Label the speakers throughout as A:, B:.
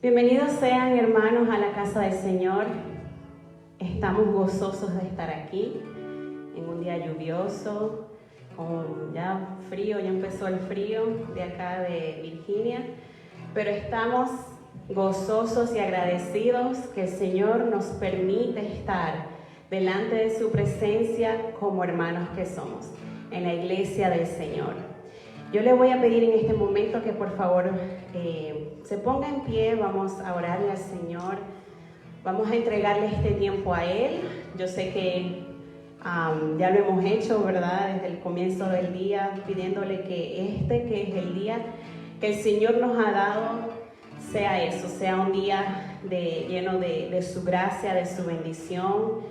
A: Bienvenidos sean, hermanos, a la casa del Señor. Estamos gozosos de estar aquí en un día lluvioso, con ya frío, ya empezó el frío de acá de Virginia, pero estamos gozosos y agradecidos que el Señor nos permite estar delante de su presencia como hermanos que somos, en la iglesia del Señor. Yo le voy a pedir en este momento que por favor se ponga en pie, vamos a orarle al Señor, vamos a entregarle este tiempo a Él. Yo sé que ya lo hemos hecho, ¿verdad? Desde el comienzo del día, pidiéndole que que es el día que el Señor nos ha dado, sea eso, sea un día lleno de su gracia, de su bendición.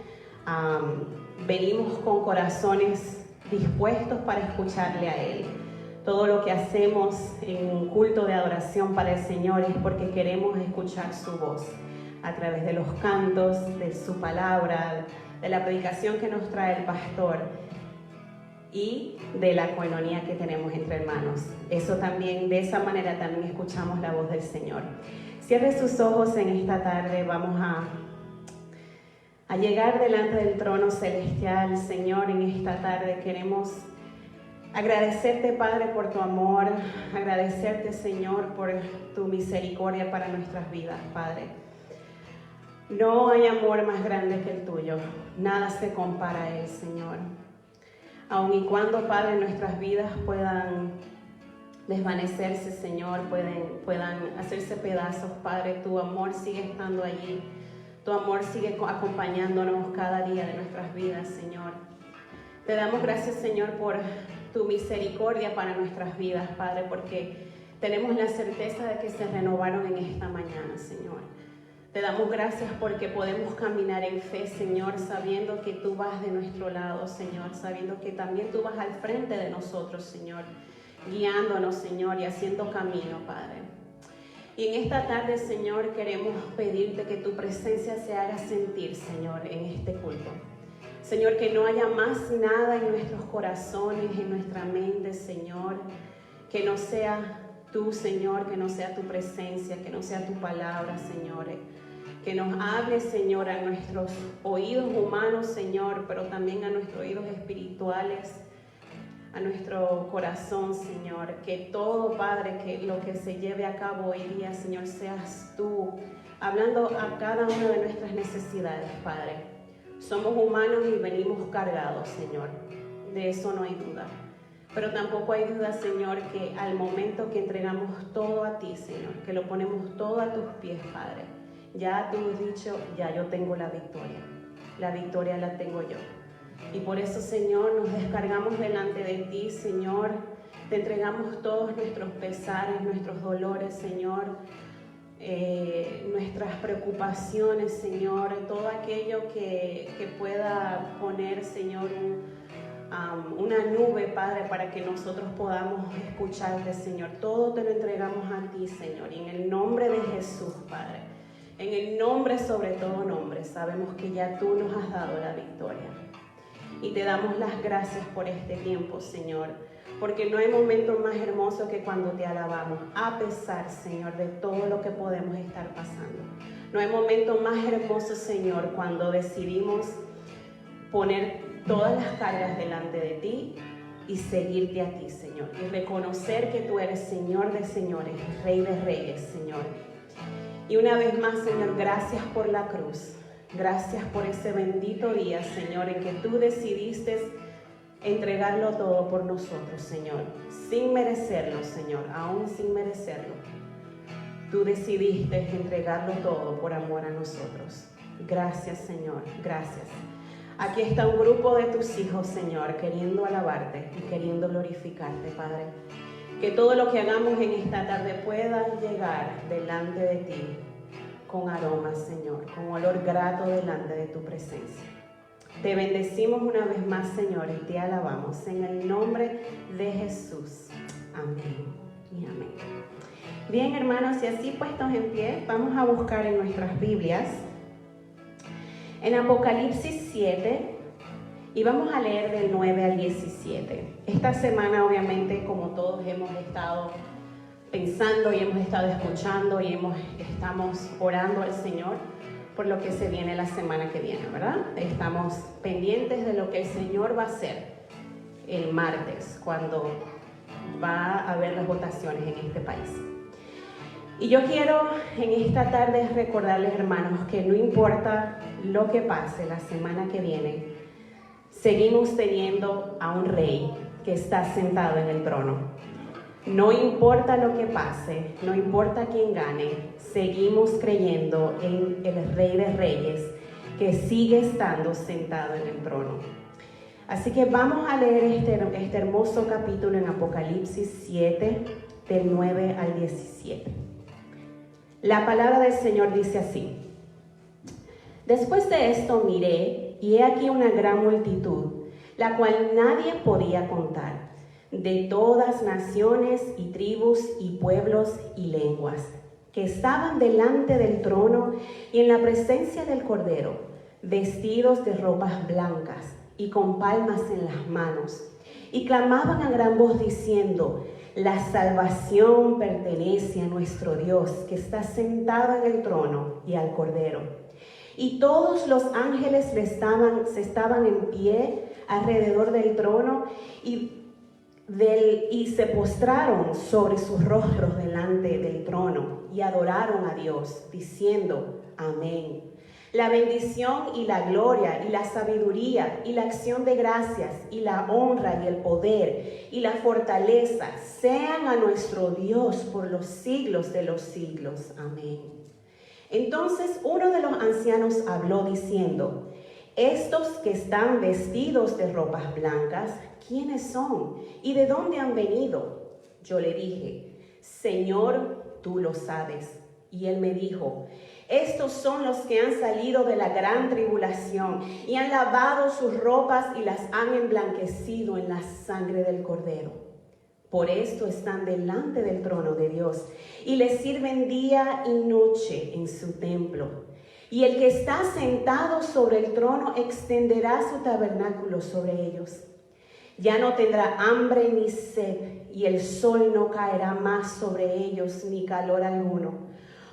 A: Venimos con corazones dispuestos para escucharle a Él. Todo lo que hacemos en un culto de adoración para el Señor es porque queremos escuchar su voz a través de los cantos, de su palabra, de la predicación que nos trae el pastor y de la coinonía que tenemos entre hermanos. Eso también, de esa manera también escuchamos la voz del Señor. Cierre sus ojos en esta tarde, vamos a llegar delante del trono celestial. Señor, en esta tarde queremos agradecerte, Padre, por tu amor, agradecerte, Señor, por tu misericordia para nuestras vidas, Padre. No hay amor más grande que el tuyo, nada se compara a él, Señor. Aun y cuando, Padre, nuestras vidas puedan desvanecerse, Señor, puedan hacerse pedazos, Padre, tu amor sigue estando allí, tu amor sigue acompañándonos cada día de nuestras vidas, Señor. Te damos gracias, Señor, por tu misericordia para nuestras vidas, Padre, porque tenemos la certeza de que se renovaron en esta mañana, Señor. Te damos gracias porque podemos caminar en fe, Señor, sabiendo que tú vas de nuestro lado, Señor, sabiendo que también tú vas al frente de nosotros, Señor, guiándonos, Señor, y haciendo camino, Padre. Y en esta tarde, Señor, queremos pedirte que tu presencia se haga sentir, Señor, en este culto. Señor, que no haya más nada en nuestros corazones, en nuestra mente, Señor, que no sea tú, Señor, que no sea tu presencia, que no sea tu palabra, Señor, que nos hable, Señor, a nuestros oídos humanos, Señor, pero también a nuestros oídos espirituales, a nuestro corazón, Señor, que todo, Padre, que lo que se lleve a cabo hoy día, Señor, seas tú, hablando a cada una de nuestras necesidades, Padre. Somos humanos y venimos cargados, Señor. De eso no hay duda. Pero tampoco hay duda, Señor, que al momento que entregamos todo a ti, Señor, que lo ponemos todo a tus pies, Padre, ya tú has dicho, ya yo tengo la victoria. La victoria la tengo yo. Y por eso, Señor, nos descargamos delante de ti, Señor. Te entregamos todos nuestros pesares, nuestros dolores, Señor. Nuestras preocupaciones, Señor, todo aquello que pueda poner, Señor, una nube, Padre, para que nosotros podamos escucharte, Señor. Todo te lo entregamos a ti, Señor, y en el nombre de Jesús, Padre, en el nombre sobre todo nombre, sabemos que ya tú nos has dado la victoria. Y te damos las gracias por este tiempo, Señor, porque no hay momento más hermoso que cuando te alabamos, a pesar, Señor, de todo lo que podemos estar pasando. No hay momento más hermoso, Señor, cuando decidimos poner todas las cargas delante de ti y seguirte a ti, Señor, y reconocer que tú eres Señor de señores, Rey de reyes, Señor. Y una vez más, Señor, gracias por la cruz. Gracias por ese bendito día, Señor, en que tú decidiste entregarlo todo por nosotros, Señor, sin merecerlo, Señor, aún sin merecerlo. Tú decidiste entregarlo todo por amor a nosotros. Gracias, Señor, gracias. Aquí está un grupo de tus hijos, Señor, queriendo alabarte y queriendo glorificarte, Padre. Que todo lo que hagamos en esta tarde pueda llegar delante de ti con aromas, Señor, con olor grato delante de tu presencia. Te bendecimos una vez más, Señor, y te alabamos en el nombre de Jesús. Amén y amén. Bien, hermanos, y así puestos en pie, vamos a buscar en nuestras Biblias, en Apocalipsis 7, y vamos a leer del 9 al 17. Esta semana, obviamente, como todos hemos estado pensando y hemos estado escuchando y estamos orando al Señor por lo que se viene la semana que viene, ¿verdad? Estamos pendientes de lo que el Señor va a hacer el martes, cuando va a haber las votaciones en este país. Y yo quiero en esta tarde recordarles, hermanos, que no importa lo que pase la semana que viene, seguimos teniendo a un rey que está sentado en el trono. No importa lo que pase, no importa quién gane, seguimos creyendo en el Rey de Reyes que sigue estando sentado en el trono. Así que vamos a leer este hermoso capítulo en Apocalipsis 7, del 9 al 17. La palabra del Señor dice así: Después de esto miré, y he aquí una gran multitud, la cual nadie podía contar, de todas naciones y tribus y pueblos y lenguas, que estaban delante del trono y en la presencia del Cordero, vestidos de ropas blancas y con palmas en las manos, y clamaban a gran voz diciendo: La salvación pertenece a nuestro Dios, que está sentado en el trono, y al Cordero. Y todos los ángeles se estaban en pie alrededor del trono y se postraron sobre sus rostros delante del trono y adoraron a Dios, diciendo: Amén. La bendición y la gloria y la sabiduría y la acción de gracias y la honra y el poder y la fortaleza sean a nuestro Dios por los siglos de los siglos. Amén. Entonces uno de los ancianos habló diciendo: Estos que están vestidos de ropas blancas, ¿quiénes son? ¿Y de dónde han venido? Yo le dije: Señor, tú lo sabes. Y él me dijo: Estos son los que han salido de la gran tribulación y han lavado sus ropas y las han emblanquecido en la sangre del Cordero. Por esto están delante del trono de Dios y le sirven día y noche en su templo. Y el que está sentado sobre el trono extenderá su tabernáculo sobre ellos. Ya no tendrá hambre ni sed, y el sol no caerá más sobre ellos, ni calor alguno.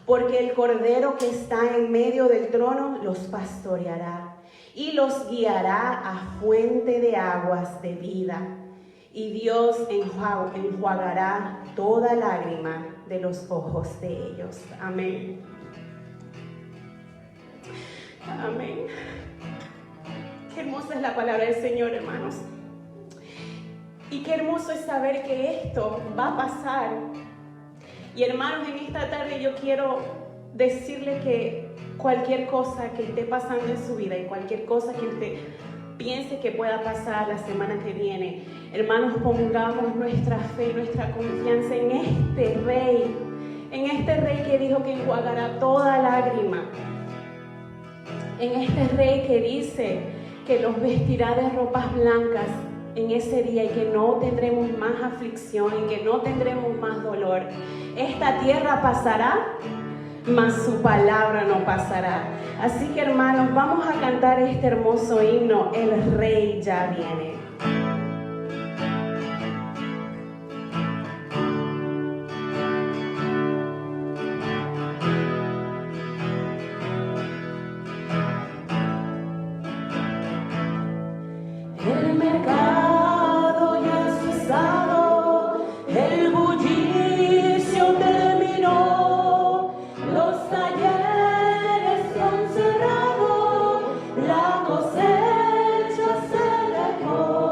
A: Porque el Cordero que está en medio del trono los pastoreará y los guiará a fuente de aguas de vida. Y Dios enjuagará toda lágrima de los ojos de ellos. Amén. Amén. Qué hermosa es la palabra del Señor, hermanos. Y qué hermoso es saber que esto va a pasar. Y hermanos, en esta tarde yo quiero decirle que cualquier cosa que esté pasando en su vida y cualquier cosa que usted piense que pueda pasar la semana que viene, hermanos, pongamos nuestra fe, nuestra confianza en este Rey que dijo que enjuagará toda lágrima, en este Rey que dice que los vestirá de ropas blancas en ese día y que no tendremos más aflicción y que no tendremos más dolor. Esta tierra pasará, mas su palabra no pasará. Así que, hermanos, vamos a cantar este hermoso himno: El Rey ya viene. El mercado ya ha cesado, el bullicio terminó, los talleres son cerrados, la cosecha se dejó.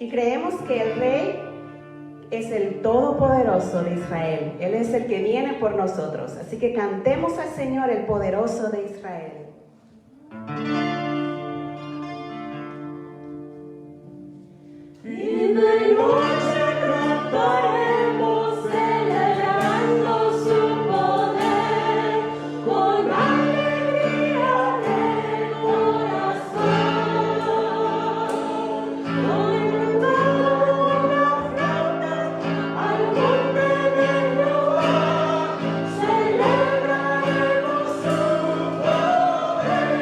A: Y creemos que el Rey es el Todopoderoso de Israel. Él es el que viene por nosotros. Así que cantemos al Señor, el Poderoso de Israel.
B: Y de noche cantaremos celebrando su poder con alegría del corazón. Con el canto de la flauta al monte de Jehová celebraremos su poder.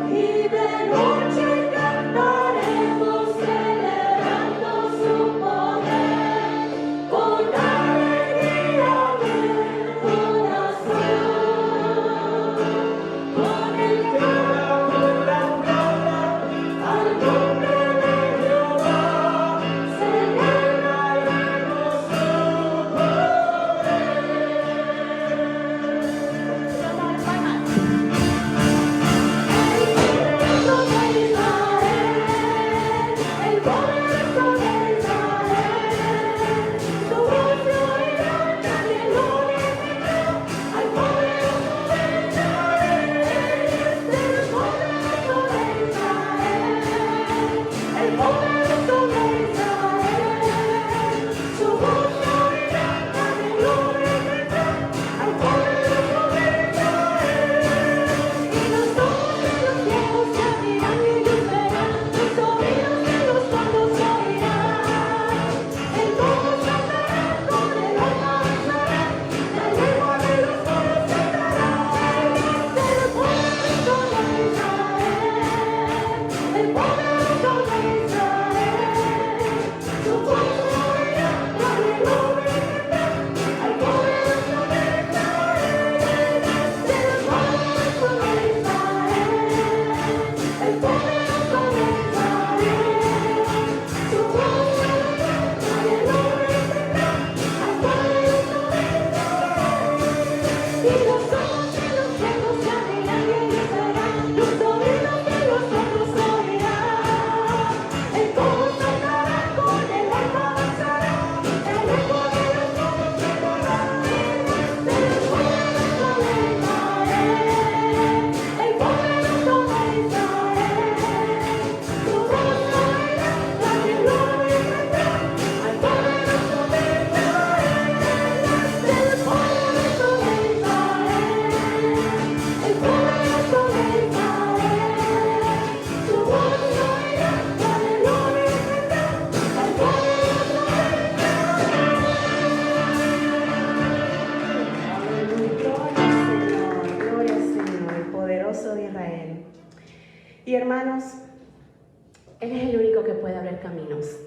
B: Y de noche cantaremos celebrando su poder con alegría del corazón. Con el canto de la flauta al monte
A: Él es el único que puede abrir caminos.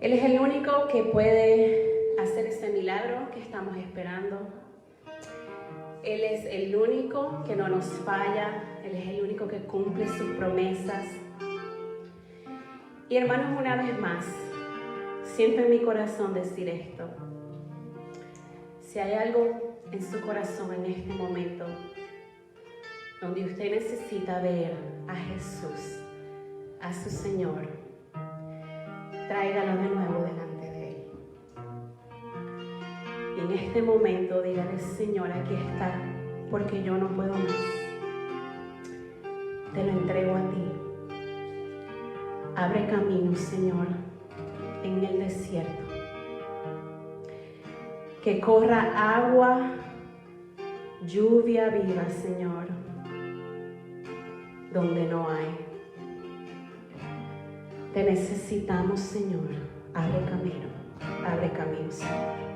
A: Él es el único que puede hacer ese milagro que estamos esperando. Él es el único que no nos falla. Él es el único que cumple sus promesas. Y hermanos, una vez más, siento en mi corazón decir esto. Si hay algo en su corazón en este momento donde usted necesita ver a Jesús, a su Señor, tráigalo de nuevo delante de Él. Y en este momento dígale: Señor, aquí está, porque yo no puedo más. Te lo entrego a ti. Abre camino, Señor, en el desierto. Que corra agua, lluvia viva, Señor, donde no hay. Te necesitamos, Señor. Abre camino, Señor.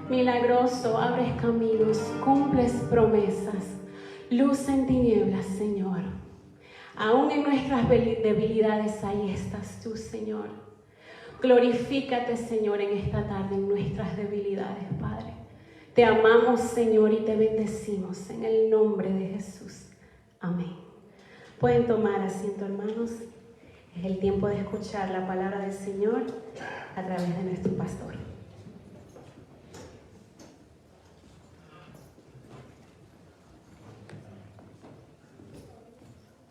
A: Milagroso, abres caminos, cumples promesas, luz en tinieblas, Señor. Aún en nuestras debilidades ahí estás tú, Señor. Glorifícate, Señor, en esta tarde en nuestras debilidades, Padre. Te amamos, Señor, y te bendecimos en el nombre de Jesús. Amén. Pueden tomar asiento, hermanos. Es el tiempo de escuchar la palabra del Señor a través de nuestro pastor.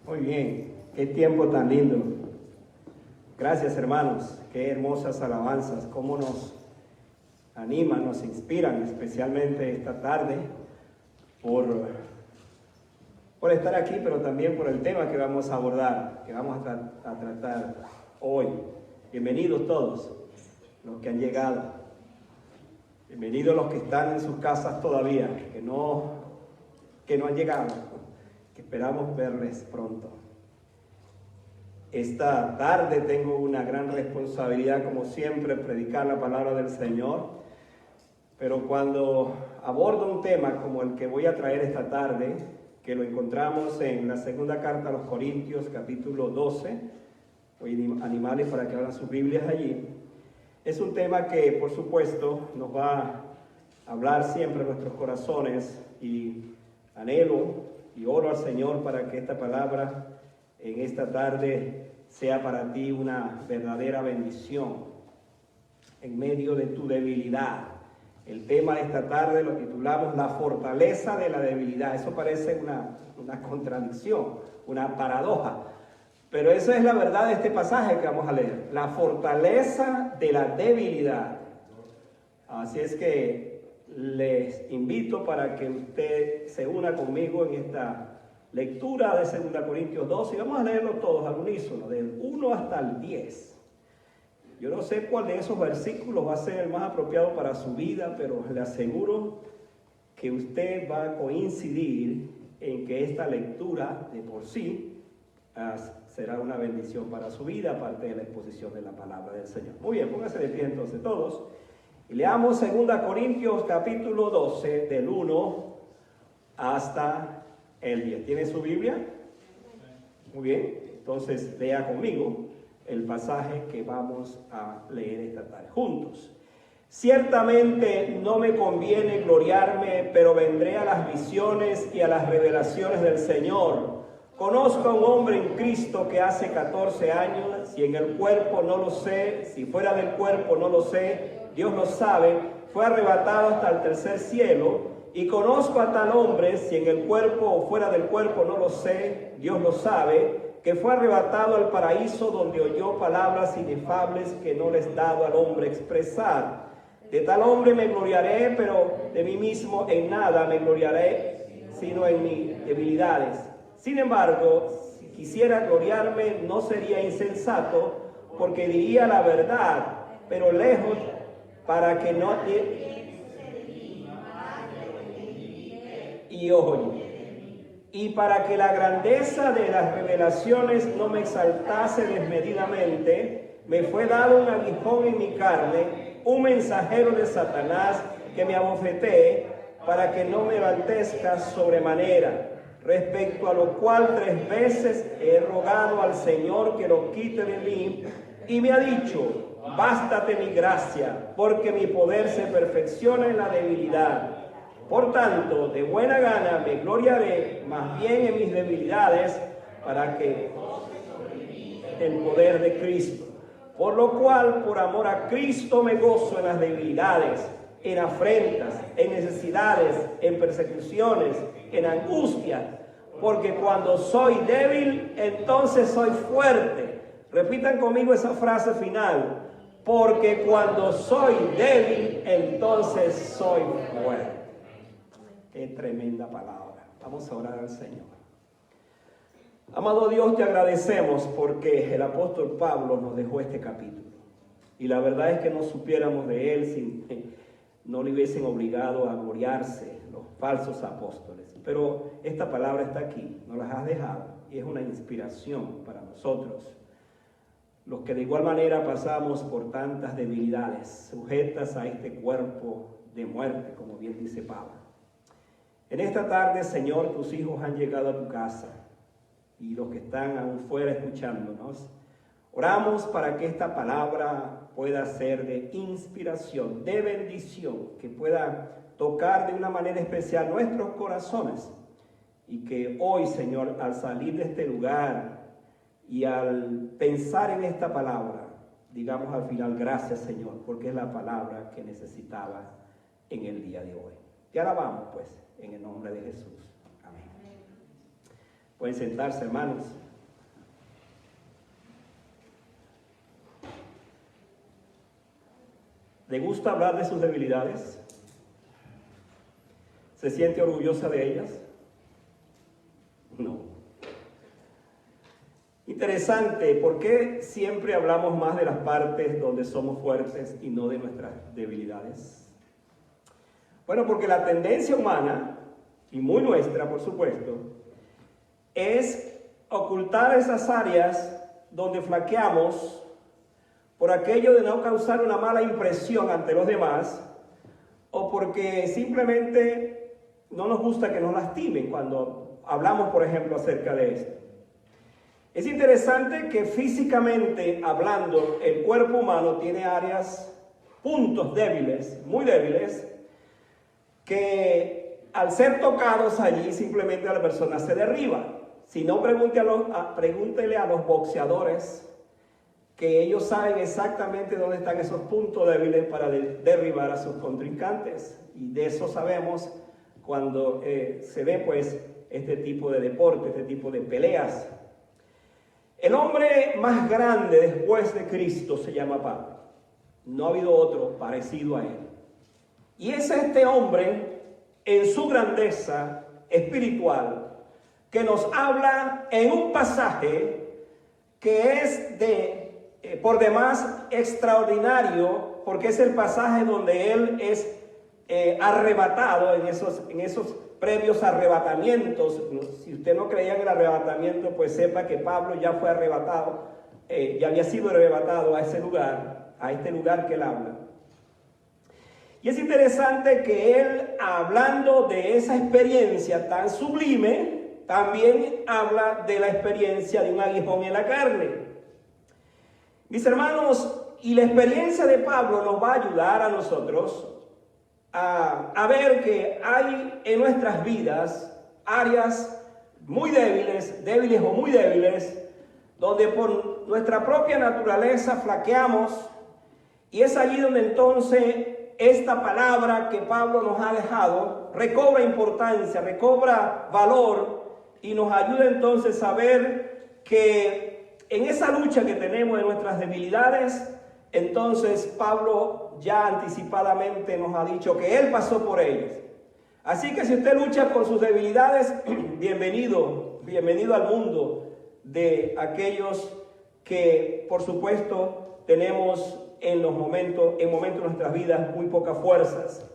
C: Muy bien, qué tiempo tan lindo. Gracias, hermanos, qué hermosas alabanzas, cómo nos animan, nos inspiran, especialmente esta tarde, por estar aquí, pero también por el tema que vamos a abordar, que vamos a tratar hoy. Bienvenidos todos los que han llegado. Bienvenidos los que están en sus casas todavía, que no han llegado, que esperamos verles pronto. Esta tarde tengo una gran responsabilidad, como siempre, predicar la palabra del Señor. Pero cuando abordo un tema como el que voy a traer esta tarde, que lo encontramos en la segunda carta a los Corintios, capítulo 12, voy a animarles para que abran sus Biblias allí. Es un tema que, por supuesto, nos va a hablar siempre en nuestros corazones, y anhelo y oro al Señor para que esta palabra en esta tarde sea para ti una verdadera bendición en medio de tu debilidad. El tema de esta tarde lo titulamos La fortaleza de la debilidad. Eso parece una contradicción, una paradoja, pero esa es la verdad de este pasaje que vamos a leer. La fortaleza de la debilidad. Así es que les invito para que usted se una conmigo en esta lectura de 2 Corintios 12 y vamos a leerlo todos al unísono, del 1 hasta el 10. Yo no sé cuál de esos versículos va a ser el más apropiado para su vida, pero le aseguro que usted va a coincidir en que esta lectura de por sí será una bendición para su vida, aparte de la exposición de la palabra del Señor. Muy bien, pónganse de pie entonces todos y leamos 2 Corintios capítulo 12 del 1 hasta el 10. ¿Tiene su Biblia? Muy bien, entonces lea conmigo el pasaje que vamos a leer esta tarde juntos. Ciertamente no me conviene gloriarme, pero vendré a las visiones y a las revelaciones del Señor. Conozco a un hombre en Cristo que hace 14 años, si en el cuerpo no lo sé, si fuera del cuerpo no lo sé, Dios lo sabe, fue arrebatado hasta el tercer cielo. Y conozco a tal hombre, si en el cuerpo o fuera del cuerpo no lo sé, Dios lo sabe, que fue arrebatado al paraíso, donde oyó palabras inefables que no les dado al hombre expresar. De tal hombre me gloriaré, pero de mí mismo en nada me gloriaré, sino en mis debilidades. Sin embargo, si quisiera gloriarme, no sería insensato, porque diría la verdad, pero lejos para que no... Y para que la grandeza de las revelaciones no me exaltase desmedidamente, me fue dado un aguijón en mi carne, un mensajero de Satanás que me abofetee, para que no me enaltezca sobremanera. Respecto a lo cual 3 veces he rogado al Señor que lo quite de mí, y me ha dicho: bástate mi gracia, porque mi poder se perfecciona en la debilidad. Por tanto, de buena gana me gloriaré más bien en mis debilidades, para que el poder de Cristo. Por lo cual, por amor a Cristo, me gozo en las debilidades, en afrentas, en necesidades, en persecuciones, en angustias, porque cuando soy débil, entonces soy fuerte. Repitan conmigo esa frase final: porque cuando soy débil, entonces soy fuerte. Qué tremenda palabra. Vamos a orar al Señor. Amado Dios, te agradecemos porque el apóstol Pablo nos dejó este capítulo. Y la verdad es que no supiéramos de él si no le hubiesen obligado a gloriarse los falsos apóstoles. Pero esta palabra está aquí, nos las has dejado y es una inspiración para nosotros, los que de igual manera pasamos por tantas debilidades, sujetas a este cuerpo de muerte, como bien dice Pablo. En esta tarde, Señor, tus hijos han llegado a tu casa y los que están aún fuera escuchándonos, oramos para que esta palabra pueda ser de inspiración, de bendición, que pueda tocar de una manera especial nuestros corazones y que hoy, Señor, al salir de este lugar y al pensar en esta palabra, digamos al final, gracias, Señor, porque es la palabra que necesitaba en el día de hoy. Te alabamos, pues, en el nombre de Jesús. Amén. Pueden sentarse, hermanos. ¿Le gusta hablar de sus debilidades? ¿Se siente orgullosa de ellas? No. Interesante, ¿por qué siempre hablamos más de las partes donde somos fuertes y no de nuestras debilidades? Bueno, porque la tendencia humana, y muy nuestra, por supuesto, es ocultar esas áreas donde flaqueamos por aquello de no causar una mala impresión ante los demás, o porque simplemente no nos gusta que nos lastimen cuando hablamos, por ejemplo, acerca de esto. Es interesante que físicamente hablando, el cuerpo humano tiene áreas, puntos débiles, muy débiles, que al ser tocados allí simplemente la persona se derriba. Si no, pregúntele a los boxeadores, que ellos saben exactamente dónde están esos puntos débiles para derribar a sus contrincantes. Y de eso sabemos cuando se ve pues este tipo de deporte, este tipo de peleas. El hombre más grande después de Cristo se llama Pablo. No ha habido otro parecido a él. Y es este hombre en su grandeza espiritual que nos habla en un pasaje que es por demás extraordinario, porque es el pasaje donde él es arrebatado en esos previos arrebatamientos. Si usted no creía en el arrebatamiento, pues sepa que Pablo ya fue arrebatado, ya había sido arrebatado a ese lugar, a este lugar que él habla. Y es interesante que él, hablando de esa experiencia tan sublime, también habla de la experiencia de un aguijón en la carne. Mis hermanos, y la experiencia de Pablo nos va a ayudar a nosotros a ver que hay en nuestras vidas áreas muy débiles o muy débiles, donde por nuestra propia naturaleza flaqueamos, y es allí donde entonces esta palabra que Pablo nos ha dejado recobra importancia, recobra valor, y nos ayuda entonces a ver que en esa lucha que tenemos de nuestras debilidades, entonces Pablo ya anticipadamente nos ha dicho que él pasó por ellas. Así que si usted lucha con sus debilidades, bienvenido al mundo de aquellos que por supuesto tenemos en momentos de nuestras vidas muy pocas fuerzas.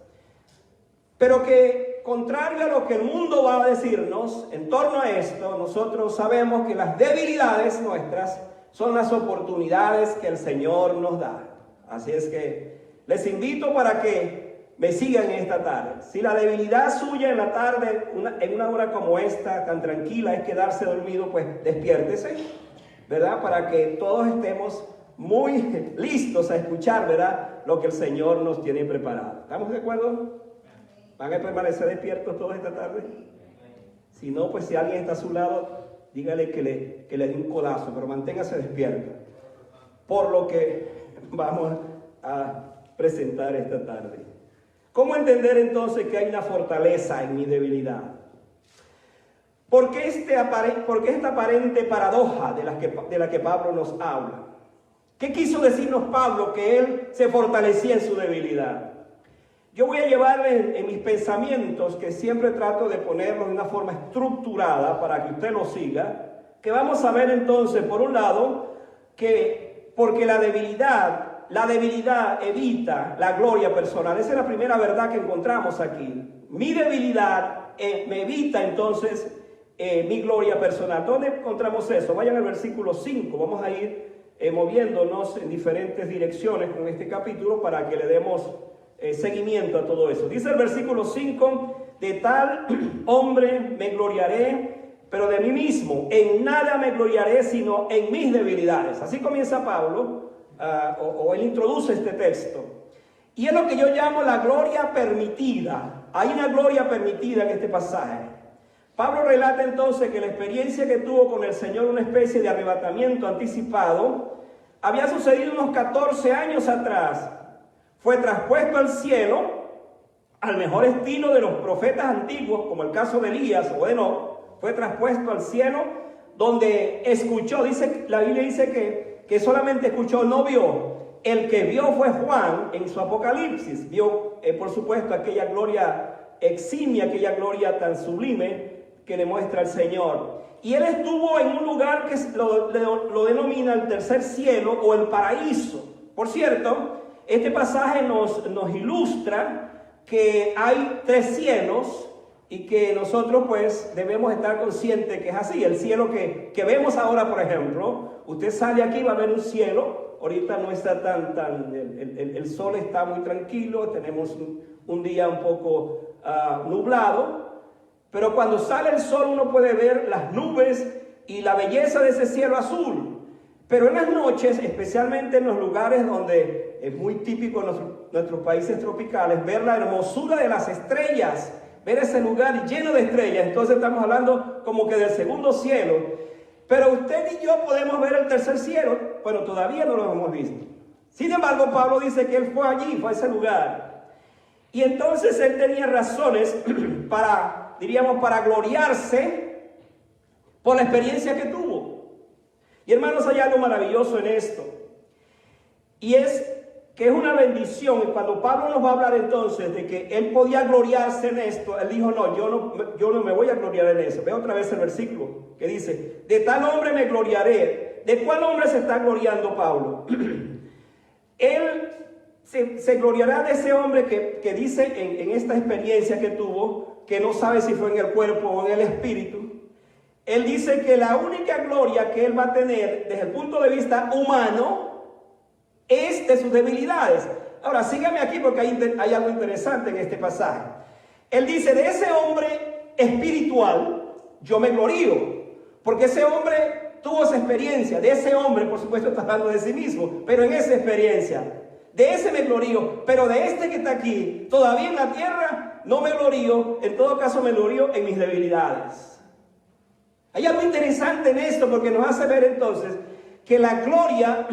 C: Pero que contrario a lo que el mundo va a decirnos en torno a esto, nosotros sabemos que las debilidades nuestras son las oportunidades que el Señor nos da. Así es que les invito para que me sigan esta tarde. Si la debilidad suya en la tarde, en una hora como esta, tan tranquila, es quedarse dormido, pues despiértese, ¿verdad? Para que todos estemos muy listos a escuchar, ¿verdad?, lo que el Señor nos tiene preparado. ¿Estamos de acuerdo? ¿Van a permanecer despiertos todos esta tarde? Si no, pues si alguien está a su lado, dígale que le dé un codazo, pero manténgase despierto por lo que vamos a presentar esta tarde. ¿Cómo entender entonces que hay una fortaleza en mi debilidad? ¿Por qué esta aparente paradoja de la que Pablo nos habla? ¿Qué quiso decirnos Pablo? Que él se fortalecía en su debilidad. Yo voy a llevarle en mis pensamientos, que siempre trato de ponerlos de una forma estructurada para que usted lo siga, que vamos a ver entonces, por un lado, que porque la debilidad evita la gloria personal. Esa es la primera verdad que encontramos aquí. Mi debilidad me evita entonces mi gloria personal. ¿Dónde encontramos eso? Vayan al versículo 5. Vamos a ir moviéndonos en diferentes direcciones con este capítulo para que le demos seguimiento a todo eso. Dice el versículo 5, de tal hombre me gloriaré, pero de mí mismo, en nada me gloriaré sino en mis debilidades. Así comienza Pablo, o él introduce este texto. Y es lo que yo llamo la gloria permitida. Hay una gloria permitida en este pasaje. Pablo relata entonces que la experiencia que tuvo con el Señor, una especie de arrebatamiento anticipado, había sucedido unos 14 años atrás. Fue traspuesto al cielo, al mejor estilo de los profetas antiguos, como el caso de Elías o de Enoc. Fue traspuesto al cielo, donde escuchó, la Biblia dice que solamente escuchó, no vio. El que vio fue Juan en su Apocalipsis. Vio, por supuesto, aquella gloria eximia, aquella gloria tan sublime que le muestra el Señor. Y él estuvo en un lugar que lo denomina el tercer cielo o el paraíso. Por cierto, este pasaje nos ilustra que hay 3 cielos y que nosotros pues debemos estar conscientes que es así. El cielo que vemos ahora, por ejemplo, usted sale aquí y va a ver un cielo. Ahorita no está el sol está muy tranquilo, tenemos un día un poco nublado. Pero cuando sale el sol uno puede ver las nubes y la belleza de ese cielo azul. Pero en las noches, especialmente en los lugares donde es muy típico en nuestros países tropicales, ver la hermosura de las estrellas, ver ese lugar lleno de estrellas. Entonces estamos hablando como que del segundo cielo. Pero usted y yo podemos ver el tercer cielo, pero todavía no lo hemos visto. Sin embargo, Pablo dice que él fue allí, fue a ese lugar. Y entonces él tenía razones para gloriarse por la experiencia que tuvo. Y hermanos, hay algo maravilloso en esto. Y es que es una bendición. Y cuando Pablo nos va a hablar entonces de que él podía gloriarse en esto, él dijo, no, yo no me voy a gloriar en eso. Ve otra vez el versículo que dice, de tal hombre me gloriaré. ¿De cuál hombre se está gloriando Pablo? Él se gloriará de ese hombre que dice en esta experiencia que tuvo, que no sabe si fue en el cuerpo o en el espíritu. Él dice que la única gloria que él va a tener desde el punto de vista humano es de sus debilidades. Ahora, sígame aquí porque hay algo interesante en este pasaje. Él dice, de ese hombre espiritual yo me glorío, porque ese hombre tuvo esa experiencia. De ese hombre, por supuesto, está hablando de sí mismo, pero en esa experiencia, de ese me glorío. Pero de este que está aquí, todavía en la tierra, no me glorío. En todo caso, me glorío en mis debilidades. Hay algo interesante en esto porque nos hace ver entonces que la gloria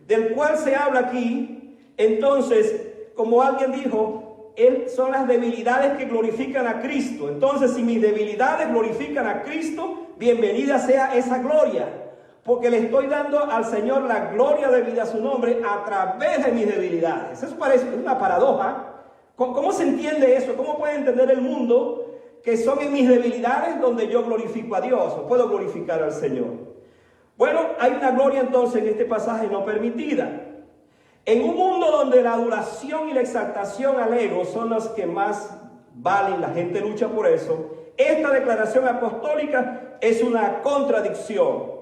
C: del cual se habla aquí, entonces, como alguien dijo, son las debilidades que glorifican a Cristo. Entonces, si mis debilidades glorifican a Cristo, bienvenida sea esa gloria, porque le estoy dando al Señor la gloria debida a su nombre a través de mis debilidades. Eso parece una paradoja. ¿Cómo se entiende eso? ¿Cómo puede entender el mundo que son en mis debilidades donde yo glorifico a Dios o puedo glorificar al Señor? Bueno, hay una gloria entonces en este pasaje no permitida. En un mundo donde la adoración y la exaltación al ego son las que más valen, la gente lucha por eso, esta declaración apostólica es una contradicción.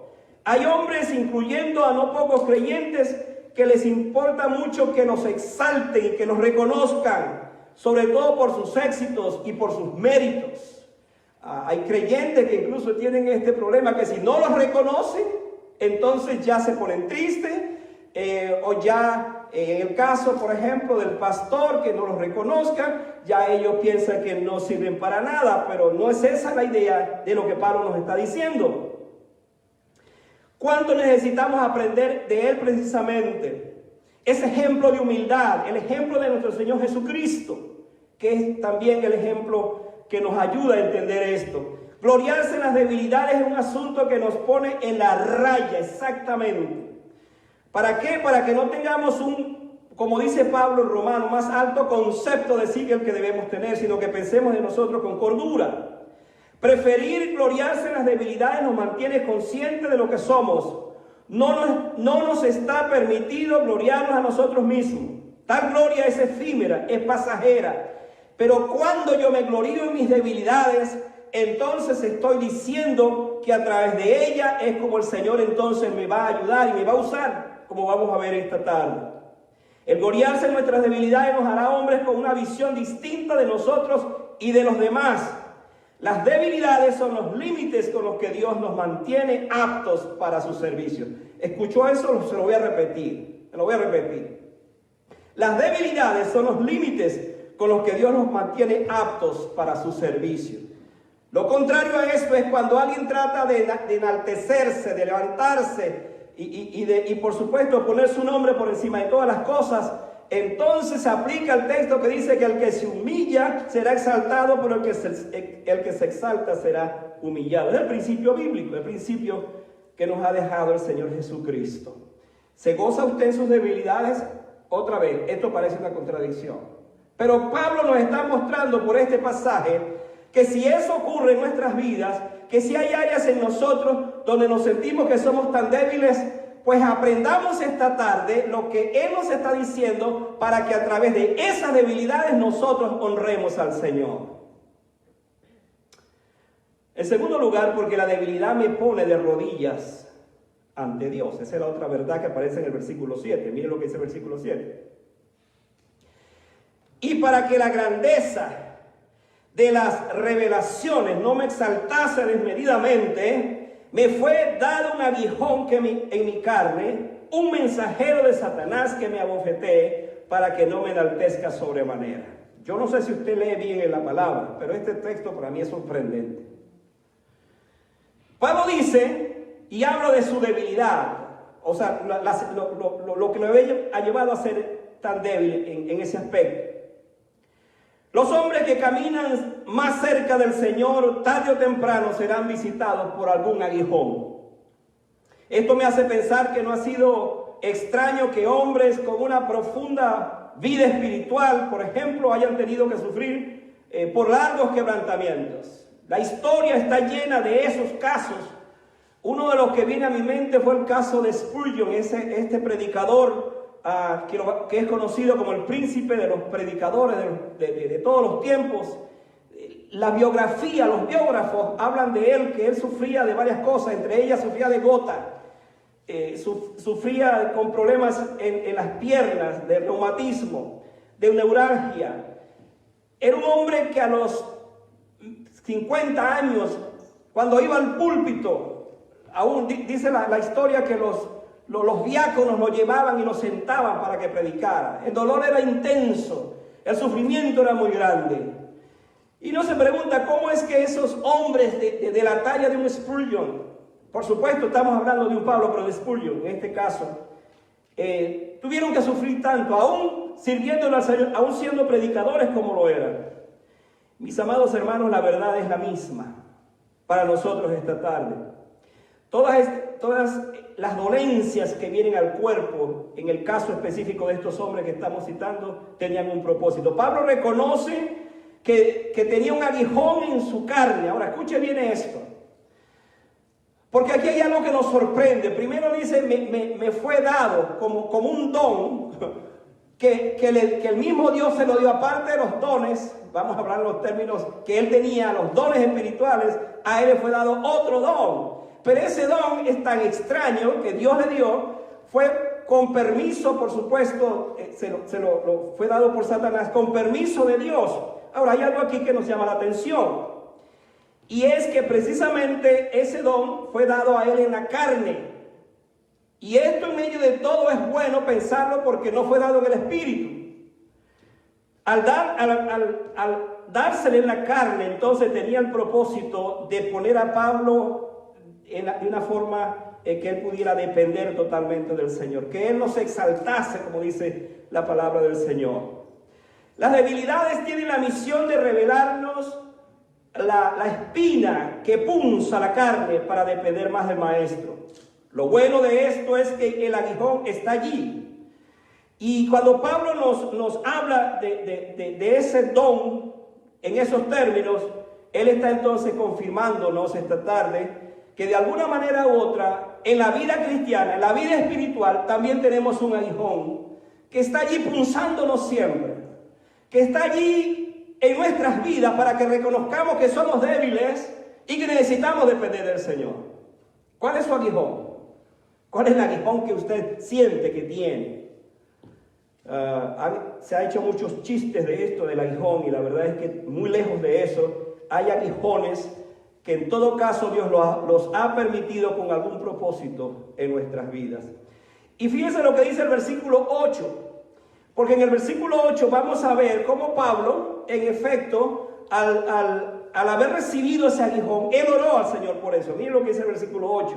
C: Hay hombres, incluyendo a no pocos creyentes, que les importa mucho que nos exalten y que nos reconozcan, sobre todo por sus éxitos y por sus méritos. Hay creyentes que incluso tienen este problema, que si no los reconocen, entonces ya se ponen tristes, o ya en el caso, por ejemplo, del pastor que no los reconozca, ya ellos piensan que no sirven para nada, pero no es esa la idea de lo que Pablo nos está diciendo. ¿Cuánto necesitamos aprender de él precisamente? Ese ejemplo de humildad, el ejemplo de nuestro Señor Jesucristo, que es también el ejemplo que nos ayuda a entender esto. Gloriarse en las debilidades es un asunto que nos pone en la raya, exactamente. ¿Para qué? Para que no tengamos como dice Pablo en Romanos, más alto concepto de sí que el que debemos tener, sino que pensemos en nosotros con cordura. Preferir gloriarse en las debilidades nos mantiene conscientes de lo que somos. No nos está permitido gloriarnos a nosotros mismos. Tal gloria es efímera, es pasajera. Pero cuando yo me glorío en mis debilidades, entonces estoy diciendo que a través de ella es como el Señor entonces me va a ayudar y me va a usar, como vamos a ver esta tarde. El gloriarse en nuestras debilidades nos hará hombres con una visión distinta de nosotros y de los demás. Las debilidades son los límites con los que Dios nos mantiene aptos para su servicio. ¿Escuchó eso? Se lo voy a repetir. Las debilidades son los límites con los que Dios nos mantiene aptos para su servicio. Lo contrario a esto es cuando alguien trata de enaltecerse, de levantarse y por supuesto poner su nombre por encima de todas las cosas. Entonces se aplica el texto que dice que el que se humilla será exaltado, pero el que se exalta será humillado. Es el principio bíblico, el principio que nos ha dejado el Señor Jesucristo. ¿Se goza usted en sus debilidades? Otra vez, esto parece una contradicción. Pero Pablo nos está mostrando por este pasaje que si eso ocurre en nuestras vidas, que si hay áreas en nosotros donde nos sentimos que somos tan débiles, pues aprendamos esta tarde lo que Él nos está diciendo para que a través de esas debilidades nosotros honremos al Señor. En segundo lugar, porque la debilidad me pone de rodillas ante Dios. Esa es la otra verdad que aparece en el versículo 7. Miren lo que dice el versículo 7. Y para que la grandeza de las revelaciones no me exaltase desmedidamente, me fue dado un aguijón en mi carne, un mensajero de Satanás que me abofetee para que no me enaltezca sobremanera. Yo no sé si usted lee bien en la palabra, pero este texto para mí es sorprendente. Pablo dice, y habla de su debilidad, o sea, lo que lo ha llevado a ser tan débil en ese aspecto. Los hombres que caminan más cerca del Señor, tarde o temprano serán visitados por algún aguijón. Esto me hace pensar que no ha sido extraño que hombres con una profunda vida espiritual, por ejemplo, hayan tenido que sufrir por largos quebrantamientos. La historia está llena de esos casos. Uno de los que viene a mi mente fue el caso de Spurgeon, este predicador que es conocido como el príncipe de los predicadores de todos los tiempos. La biografía, los biógrafos hablan de él, que él sufría de varias cosas, entre ellas sufría de gota, sufría con problemas en las piernas, de reumatismo, de neuralgia. Era un hombre que a los 50 años, cuando iba al púlpito, aún dice la historia que los diáconos lo llevaban y lo sentaban para que predicara. El dolor era intenso, el sufrimiento era muy grande. Y uno se pregunta cómo es que esos hombres de la talla de un Spurgeon, por supuesto estamos hablando de un Pablo, pero de Spurgeon en este caso, tuvieron que sufrir tanto, aún sirviéndole al Señor, aún siendo predicadores como lo eran. Mis amados hermanos, la verdad es la misma para nosotros esta tarde. Todas las dolencias que vienen al cuerpo, en el caso específico de estos hombres que estamos citando, tenían un propósito. Pablo reconoce que tenía un aguijón en su carne. Ahora, escuche bien esto, porque aquí hay algo que nos sorprende. Primero dice, me fue dado como un don, que el mismo Dios se lo dio, aparte de los dones. Vamos a hablar en los términos que él tenía, los dones espirituales, a él le fue dado otro don. Pero ese don es tan extraño que Dios le dio, fue con permiso, por supuesto, lo fue dado por Satanás, con permiso de Dios. Ahora, hay algo aquí que nos llama la atención, y es que precisamente ese don fue dado a él en la carne. Y esto en medio de todo es bueno pensarlo, porque no fue dado en el espíritu. Al dársele en la carne, entonces tenía el propósito de poner a Pablo de una forma que él pudiera depender totalmente del Señor, que él no se exaltase, como dice la palabra del Señor. Las debilidades tienen la misión de revelarnos la espina que punza la carne para depender más del Maestro. Lo bueno de esto es que el aguijón está allí. Y cuando Pablo nos habla de ese don en esos términos, él está entonces confirmándonos esta tarde que de alguna manera u otra, en la vida cristiana, en la vida espiritual, también tenemos un aguijón que está allí punzándonos siempre, que está allí en nuestras vidas para que reconozcamos que somos débiles y que necesitamos depender del Señor. ¿Cuál es su aguijón? ¿Cuál es el aguijón que usted siente que tiene? se ha hecho muchos chistes de esto, del aguijón, y la verdad es que muy lejos de eso, hay aguijones que en todo caso Dios los ha permitido con algún propósito en nuestras vidas. Y fíjense lo que dice el versículo 8, porque en el versículo 8 vamos a ver cómo Pablo, en efecto, al haber recibido ese aguijón, él oró al Señor por eso. Miren lo que dice el versículo 8.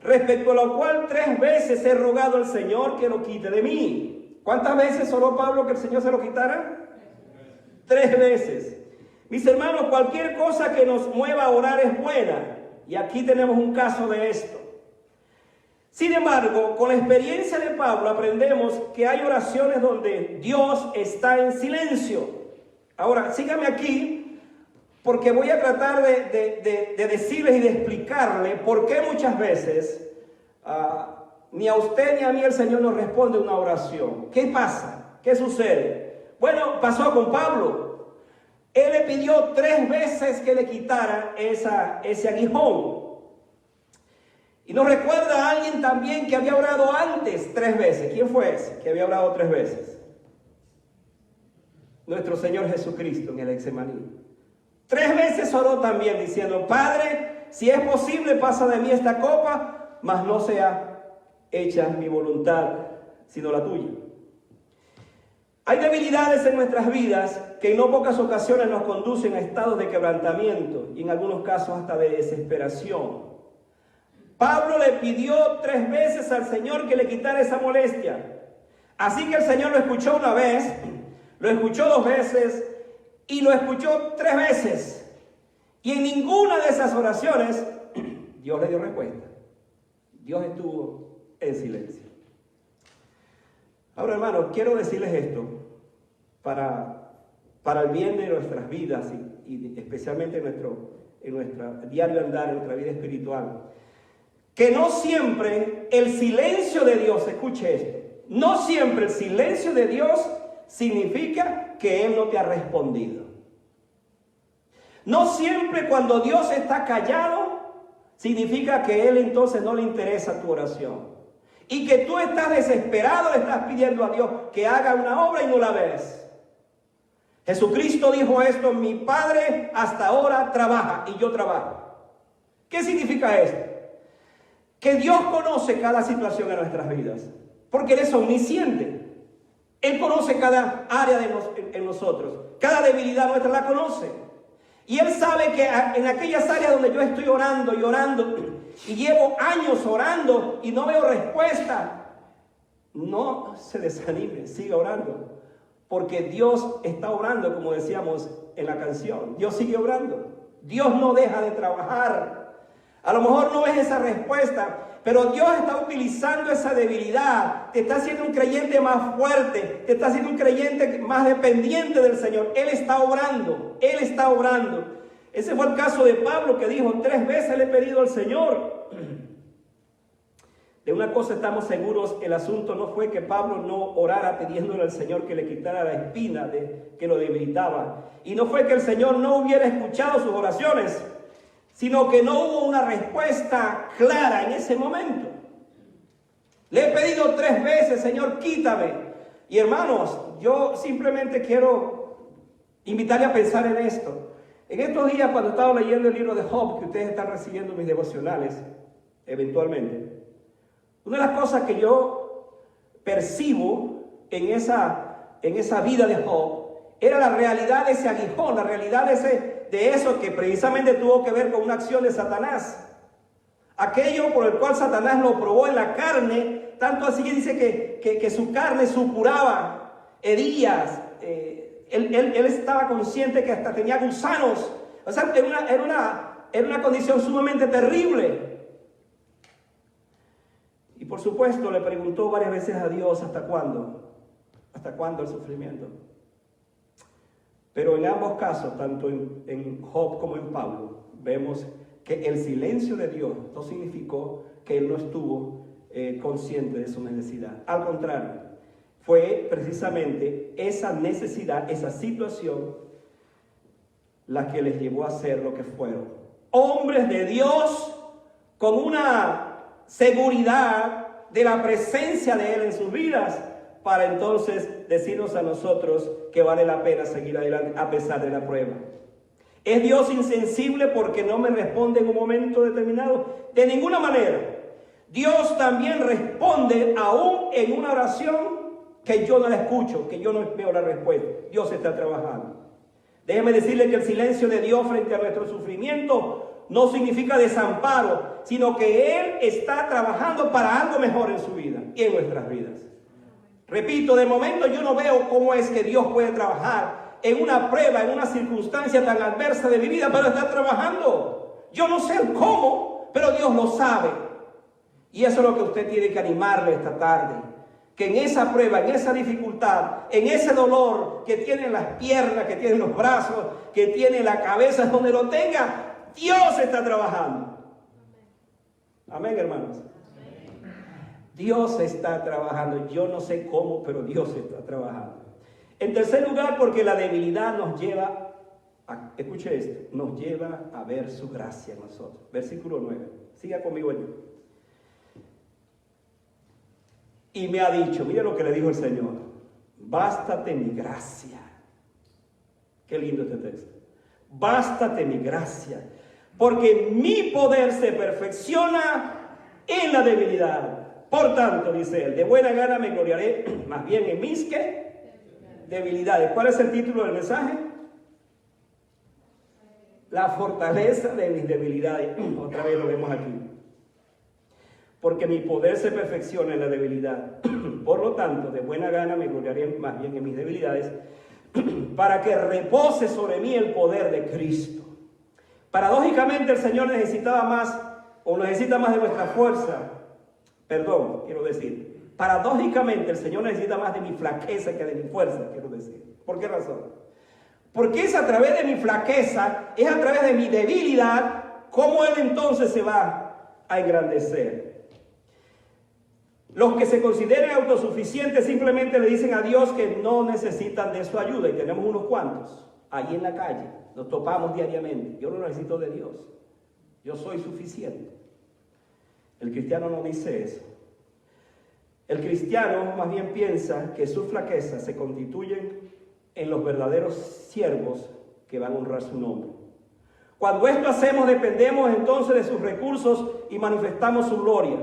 C: Respecto a lo cual 3 veces he rogado al Señor que lo quite de mí. ¿Cuántas veces oró Pablo que el Señor se lo quitara? 3 veces. Mis hermanos, cualquier cosa que nos mueva a orar es buena. Y aquí tenemos un caso de esto. Sin embargo, con la experiencia de Pablo aprendemos que hay oraciones donde Dios está en silencio. Ahora, síganme aquí, porque voy a tratar de decirles y de explicarles por qué muchas veces ni a usted ni a mí el Señor nos responde una oración. ¿Qué pasa? ¿Qué sucede? Bueno, pasó con Pablo. Él le pidió 3 veces que le quitara ese aguijón. Y nos recuerda a alguien también que había orado antes 3 veces. ¿Quién fue ese que había orado 3 veces? Nuestro Señor Jesucristo en el Getsemaní. 3 veces oró también diciendo: Padre, si es posible, pasa de mí esta copa, mas no sea hecha mi voluntad, sino la tuya. Hay debilidades en nuestras vidas que en no pocas ocasiones nos conducen a estados de quebrantamiento y en algunos casos hasta de desesperación. Pablo le pidió 3 veces al Señor que le quitara esa molestia. Así que el Señor lo escuchó una vez, lo escuchó 2 veces y lo escuchó 3 veces. Y en ninguna de esas oraciones Dios le dio respuesta. Dios estuvo en silencio. Ahora, hermanos, quiero decirles esto para el bien de nuestras vidas y especialmente en nuestro diario andar, en nuestra vida espiritual. Que no siempre el silencio de Dios, escuche esto, no siempre el silencio de Dios significa que Él no te ha respondido. No siempre cuando Dios está callado significa que Él entonces no le interesa tu oración. Y que tú estás desesperado, le estás pidiendo a Dios que haga una obra y no la ves. Jesucristo dijo esto: mi Padre hasta ahora trabaja y yo trabajo. ¿Qué significa esto? Que Dios conoce cada situación en nuestras vidas, porque Él es omnisciente. Él conoce cada área en nosotros, cada debilidad nuestra la conoce. Y Él sabe que en aquellas áreas donde yo estoy orando y orando, y llevo años orando y no veo respuesta, no se desanime, siga orando, porque Dios está orando, como decíamos en la canción. Dios sigue orando, Dios no deja de trabajar. A lo mejor no ves esa respuesta, pero Dios está utilizando esa debilidad, te está haciendo un creyente más fuerte, te está haciendo un creyente más dependiente del Señor. Él está obrando, Él está obrando. Ese fue el caso de Pablo, que dijo: 3 veces le he pedido al Señor. De una cosa estamos seguros: el asunto no fue que Pablo no orara pidiéndole al Señor que le quitara la espina que lo debilitaba. Y no fue que el Señor no hubiera escuchado sus oraciones, sino que no hubo una respuesta clara en ese momento. Le he pedido 3 veces: Señor, quítame. Y hermanos, yo simplemente quiero invitarle a pensar en esto. En estos días, cuando estaba leyendo el libro de Job, que ustedes están recibiendo mis devocionales eventualmente, una de las cosas que yo percibo en esa vida de Job era la realidad de ese aguijón, la realidad de eso que precisamente tuvo que ver con una acción de Satanás. Aquello por el cual Satanás lo probó en la carne, tanto así que dice que su carne supuraba, herías. Él estaba consciente que hasta tenía gusanos. O sea, era una condición sumamente terrible. Y por supuesto le preguntó varias veces a Dios: ¿hasta cuándo? ¿Hasta cuándo el sufrimiento? Pero en ambos casos, tanto en Job como en Pablo, vemos que el silencio de Dios no significó que él no estuvo consciente de su necesidad. Al contrario, fue precisamente esa necesidad, esa situación, la que les llevó a ser lo que fueron. Hombres de Dios con una seguridad de la presencia de Él en sus vidas, para entonces decirnos a nosotros que vale la pena seguir adelante a pesar de la prueba. ¿Es Dios insensible porque no me responde en un momento determinado? De ninguna manera. Dios también responde aún en una oración que yo no la escucho, que yo no veo la respuesta. Dios está trabajando. Déjeme decirle que el silencio de Dios frente a nuestro sufrimiento no significa desamparo, sino que Él está trabajando para algo mejor en su vida y en nuestras vidas. Repito, de momento yo no veo cómo es que Dios puede trabajar en una prueba, en una circunstancia tan adversa de mi vida, pero está trabajando. Yo no sé el cómo, pero Dios lo sabe. Y eso es lo que usted tiene que animarle esta tarde. Que en esa prueba, en esa dificultad, en ese dolor que tiene las piernas, que tiene los brazos, que tiene la cabeza, donde lo tenga, Dios está trabajando. Amén, hermanos. Dios está trabajando. Yo no sé cómo, pero Dios está trabajando. En tercer lugar, porque la debilidad nos lleva, escuche esto, nos lleva a ver su gracia en nosotros. Versículo 9. Siga conmigo allí. Y me ha dicho, mire lo que le dijo el Señor: bástate mi gracia. Qué lindo este texto. Bástate mi gracia, porque mi poder se perfecciona en la debilidad. Por tanto, dice él, de buena gana me gloriaré más bien en mis debilidades. ¿Cuál es el título del mensaje? La fortaleza de mis debilidades. Otra vez lo vemos aquí. Porque mi poder se perfecciona en la debilidad. Por lo tanto, de buena gana me gloriaré más bien en mis debilidades, para que repose sobre mí el poder de Cristo. Paradójicamente, el Señor necesita más de nuestra fuerza. Paradójicamente, el Señor necesita más de mi flaqueza que de mi fuerza, quiero decir. ¿Por qué razón? Porque es a través de mi flaqueza, es a través de mi debilidad, cómo Él entonces se va a engrandecer. Los que se consideren autosuficientes simplemente le dicen a Dios que no necesitan de su ayuda. Y tenemos unos cuantos ahí en la calle. Nos topamos diariamente. Yo no necesito de Dios. Yo soy suficiente. El cristiano no dice eso. El cristiano más bien piensa que sus flaquezas se constituyen en los verdaderos siervos que van a honrar su nombre. Cuando esto hacemos, dependemos entonces de sus recursos y manifestamos su gloria.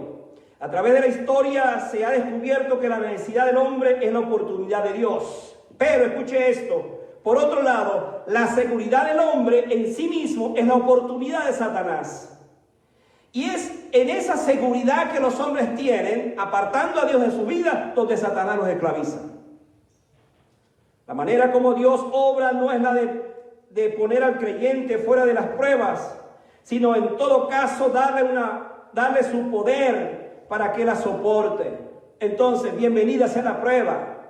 C: A través de la historia se ha descubierto que la necesidad del hombre es la oportunidad de Dios. Pero escuche esto, por otro lado, la seguridad del hombre en sí mismo es la oportunidad de Satanás. Y es en esa seguridad que los hombres tienen, apartando a Dios de su vida, donde Satanás los esclaviza. La manera como Dios obra no es la de poner al creyente fuera de las pruebas, sino en todo caso darle su poder para que la soporte. Entonces, bienvenida sea la prueba.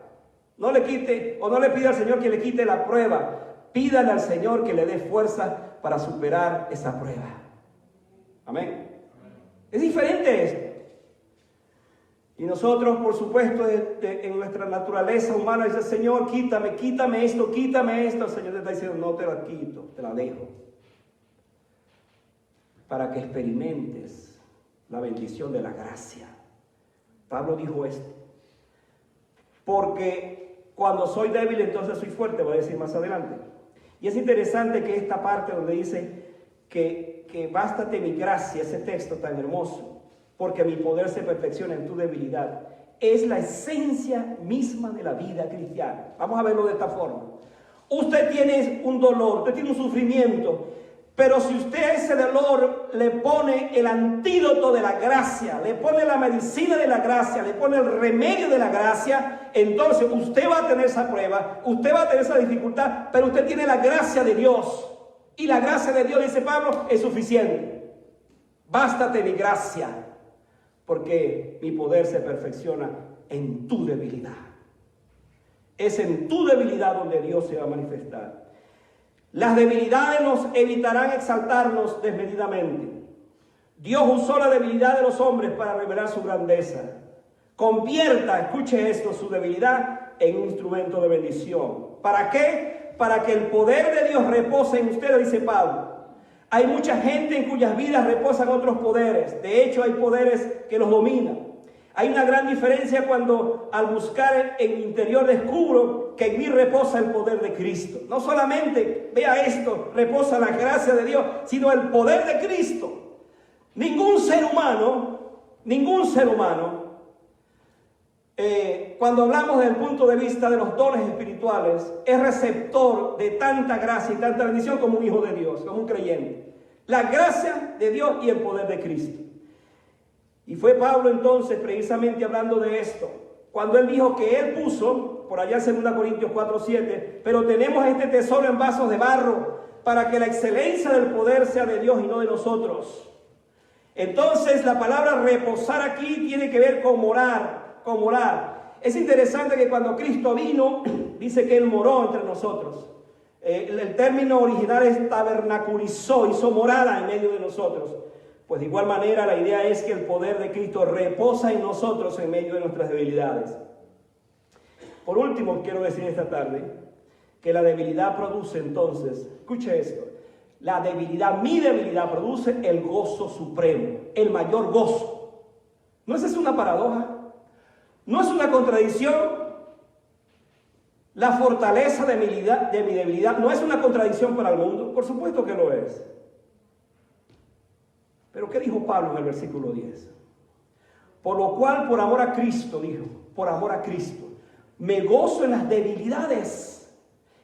C: No le quite o no le pida al Señor que le quite la prueba. Pídale al Señor que le dé fuerza para superar esa prueba. Amén. Es diferente esto. Y nosotros, por supuesto, en nuestra naturaleza humana, dice: Señor, quítame esto. El Señor te está diciendo: no te la quito, te la dejo. Para que experimentes la bendición de la gracia. Pablo dijo esto. Porque cuando soy débil, entonces soy fuerte, va a decir más adelante. Y es interesante que esta parte donde dice que bástate mi gracia, ese texto tan hermoso, porque mi poder se perfecciona en tu debilidad, es la esencia misma de la vida cristiana. Vamos a verlo de esta forma. Usted tiene un dolor, usted tiene un sufrimiento, pero si usted a ese dolor le pone el antídoto de la gracia, le pone la medicina de la gracia, le pone el remedio de la gracia, entonces usted va a tener esa prueba, usted va a tener esa dificultad, pero usted tiene la gracia de Dios. Y la gracia de Dios, dice Pablo, es suficiente. Bástate mi gracia, porque mi poder se perfecciona en tu debilidad. Es en tu debilidad donde Dios se va a manifestar. Las debilidades nos evitarán exaltarnos desmedidamente. Dios usó la debilidad de los hombres para revelar su grandeza. Convierta, escuche esto, su debilidad en un instrumento de bendición. ¿Para qué? Para que el poder de Dios repose en ustedes, dice Pablo. Hay mucha gente en cuyas vidas reposan otros poderes. De hecho, hay poderes que los dominan. Hay una gran diferencia cuando al buscar en mi interior descubro que en mí reposa el poder de Cristo. No solamente, vea esto, reposa la gracia de Dios, sino el poder de Cristo. Ningún ser humano, cuando hablamos desde el punto de vista de los dones espirituales, es receptor de tanta gracia y tanta bendición como un hijo de Dios, como un creyente. La gracia de Dios y el poder de Cristo. Y fue Pablo entonces precisamente hablando de esto, cuando él dijo que él puso, por allá en 2 Corintios 4:7, pero tenemos este tesoro en vasos de barro, para que la excelencia del poder sea de Dios y no de nosotros. Entonces la palabra reposar aquí tiene que ver con morar. Es interesante que cuando Cristo vino, dice que Él moró entre nosotros. El término original es tabernaculizó, hizo morada en medio de nosotros. Pues de igual manera la idea es que el poder de Cristo reposa en nosotros en medio de nuestras debilidades. Por último, quiero decir esta tarde que la debilidad produce entonces, escuche esto, mi debilidad produce el gozo supremo, el mayor gozo. ¿No es eso una paradoja? ¿No es una contradicción? La fortaleza de mi debilidad no es una contradicción para el mundo. Por supuesto que lo es. Pero ¿qué dijo Pablo en el versículo 10? Por lo cual, por amor a Cristo, dijo, por amor a Cristo, me gozo en las debilidades,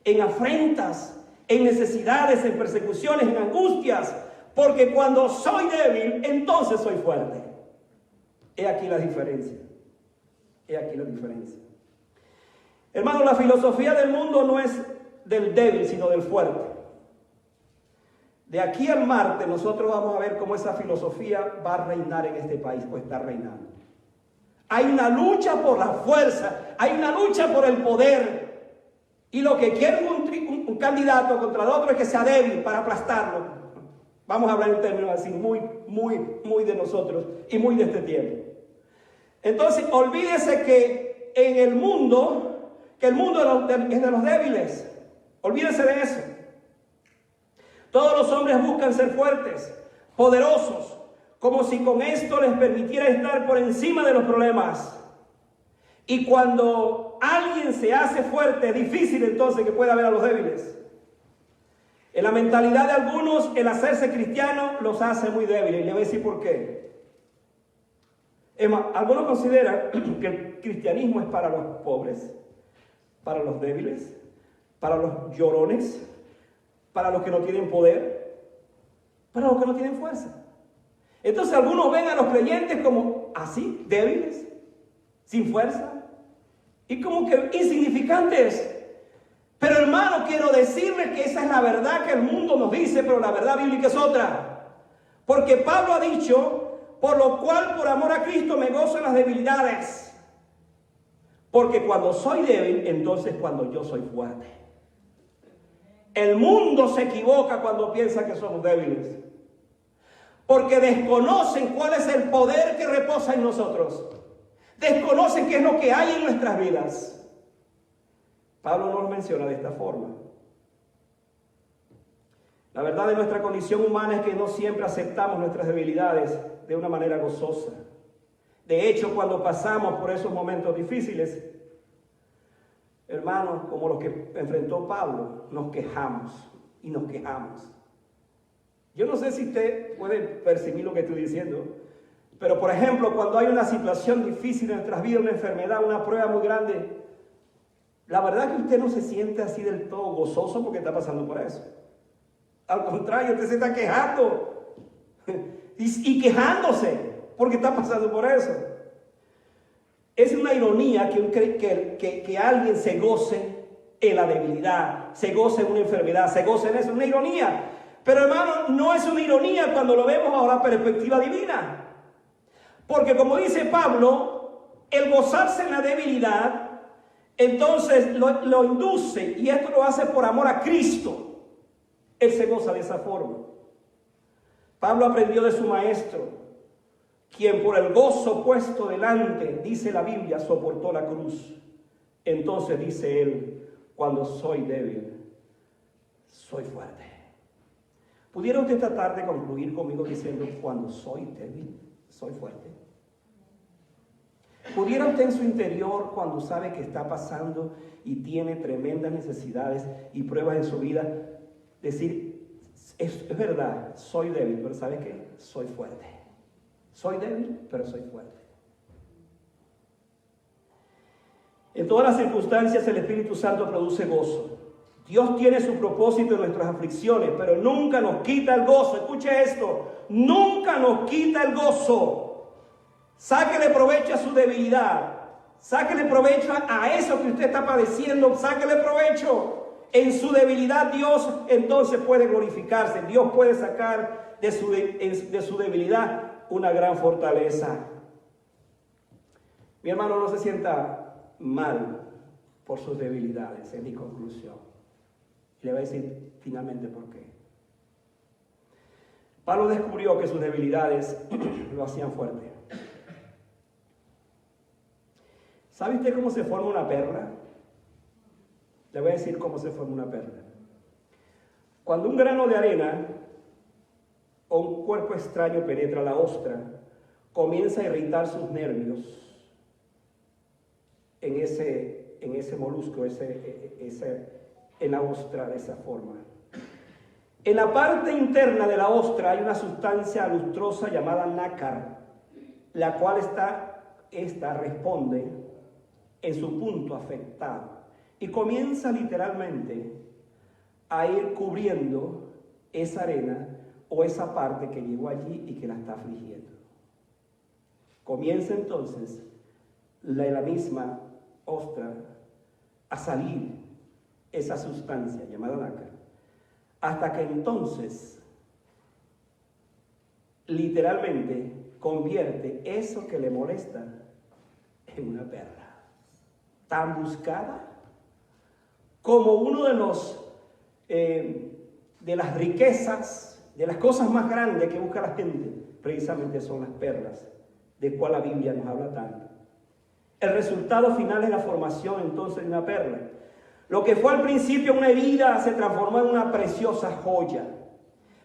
C: en afrentas, en necesidades, en persecuciones, en angustias, porque cuando soy débil, entonces soy fuerte. He aquí la diferencia. Hermano, la filosofía del mundo no es del débil, sino del fuerte. De aquí al martes nosotros vamos a ver cómo esa filosofía va a reinar en este país, pues está reinando. Hay una lucha por la fuerza, hay una lucha por el poder. Y lo que quiere un candidato contra el otro es que sea débil para aplastarlo. Vamos a hablar en términos así, muy de nosotros y muy de este tiempo. Entonces, olvídese que en el mundo, que el mundo es de los débiles. Olvídese de eso. Todos los hombres buscan ser fuertes, poderosos, como si con esto les permitiera estar por encima de los problemas. Y cuando alguien se hace fuerte, es difícil entonces que pueda ver a los débiles. En la mentalidad de algunos, el hacerse cristiano los hace muy débiles. Y le voy a decir por qué. Algunos consideran que el cristianismo es para los pobres, para los débiles, para los llorones, para los que no tienen poder, para los que no tienen fuerza. Entonces algunos ven a los creyentes como así, débiles, sin fuerza y como que insignificantes. Pero hermano, quiero decirles que esa es la verdad que el mundo nos dice, pero la verdad bíblica es otra. Porque Pablo ha dicho, por lo cual por amor a Cristo me gozo en las debilidades. Porque cuando soy débil, entonces cuando yo soy fuerte. El mundo se equivoca cuando piensa que somos débiles. Porque desconocen cuál es el poder que reposa en nosotros. Desconocen qué es lo que hay en nuestras vidas. Pablo no lo menciona de esta forma. La verdad de nuestra condición humana es que no siempre aceptamos nuestras debilidades de una manera gozosa. De hecho, cuando pasamos por esos momentos difíciles, hermanos, como los que enfrentó Pablo, nos quejamos y nos quejamos. Yo no sé si usted puede percibir lo que estoy diciendo, pero por ejemplo, cuando hay una situación difícil en nuestras vidas, una enfermedad, una prueba muy grande, la verdad que usted no se siente así del todo gozoso porque está pasando por eso. Al contrario, usted se está quejando y quejándose porque está pasando por eso. Es una ironía que alguien se goce en la debilidad, se goce en una enfermedad, se goce en eso, es una ironía. Pero hermano, no es una ironía cuando lo vemos bajo la perspectiva divina. Porque como dice Pablo, el gozarse en la debilidad, entonces lo induce, y esto lo hace por amor a Cristo. Él se goza de esa forma. Pablo aprendió de su maestro, quien por el gozo puesto delante, dice la Biblia, soportó la cruz. Entonces dice él, cuando soy débil, soy fuerte. ¿Pudiera usted esta tarde concluir conmigo diciendo, cuando soy débil, soy fuerte? ¿Pudiera usted en su interior, cuando sabe que está pasando y tiene tremendas necesidades y pruebas en su vida, decir, es verdad, soy débil, pero ¿sabe qué? Soy fuerte. Soy débil, pero soy fuerte. En todas las circunstancias el Espíritu Santo produce gozo. Dios tiene su propósito en nuestras aflicciones, pero nunca nos quita el gozo. Escuche esto, nunca nos quita el gozo. Sáquele provecho a su debilidad. Sáquele provecho a eso que usted está padeciendo. Sáquele provecho. En su debilidad Dios entonces puede glorificarse. Dios puede sacar de su debilidad una gran fortaleza. Mi hermano, no se sienta mal por sus debilidades, es mi conclusión. Le voy a decir finalmente por qué. Pablo descubrió que sus debilidades lo hacían fuerte. ¿Sabe usted cómo se forma una perla? Le voy a decir cómo se forma una perla. Cuando un grano de arena o un cuerpo extraño penetra la ostra, comienza a irritar sus nervios en ese molusco, en la ostra de esa forma. En la parte interna de la ostra hay una sustancia lustrosa llamada nácar, la cual esta responde en su punto afectado y comienza literalmente a ir cubriendo esa arena o esa parte que llegó allí y que la está afligiendo. Comienza entonces la misma ostra a salir esa sustancia llamada nácar, hasta que entonces literalmente convierte eso que le molesta en una perla tan buscada como uno de las riquezas, de las cosas más grandes que busca la gente, precisamente son las perlas, de cual la Biblia nos habla tanto. El resultado final es la formación entonces de una perla. Lo que fue al principio una herida se transformó en una preciosa joya.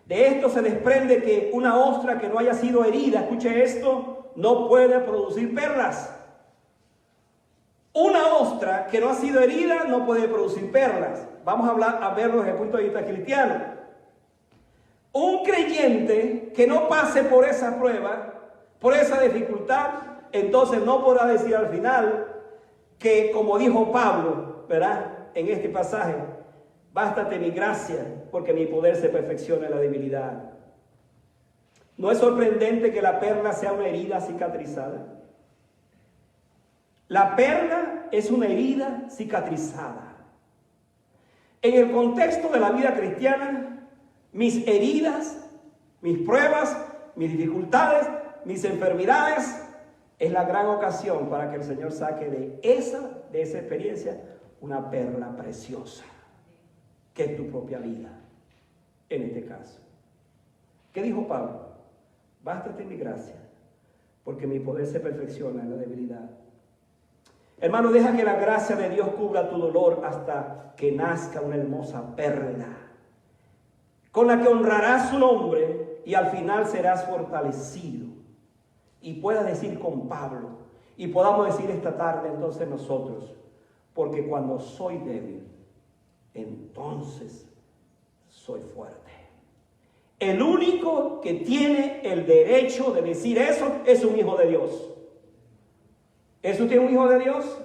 C: De esto se desprende que una ostra que no haya sido herida, escuche esto, no puede producir perlas. Una ostra que no ha sido herida no puede producir perlas. Vamos a verlo desde el punto de vista cristiano. Un creyente que no pase por esa prueba, por esa dificultad, entonces no podrá decir al final que, como dijo Pablo, ¿verdad? En este pasaje, bástate mi gracia, porque mi poder se perfecciona en la debilidad. ¿No es sorprendente que la perla sea una herida cicatrizada? La perla es una herida cicatrizada. En el contexto de la vida cristiana, mis heridas, mis pruebas, mis dificultades, mis enfermedades, es la gran ocasión para que el Señor saque de esa experiencia una perla preciosa, que es tu propia vida, en este caso. ¿Qué dijo Pablo? Bástate mi gracia, porque mi poder se perfecciona en la debilidad. Hermano, deja que la gracia de Dios cubra tu dolor hasta que nazca una hermosa perla, con la que honrarás su nombre y al final serás fortalecido. Y puedas decir con Pablo, y podamos decir esta tarde entonces nosotros, porque cuando soy débil, entonces soy fuerte. El único que tiene el derecho de decir eso es un hijo de Dios. ¿Es usted un hijo de Dios?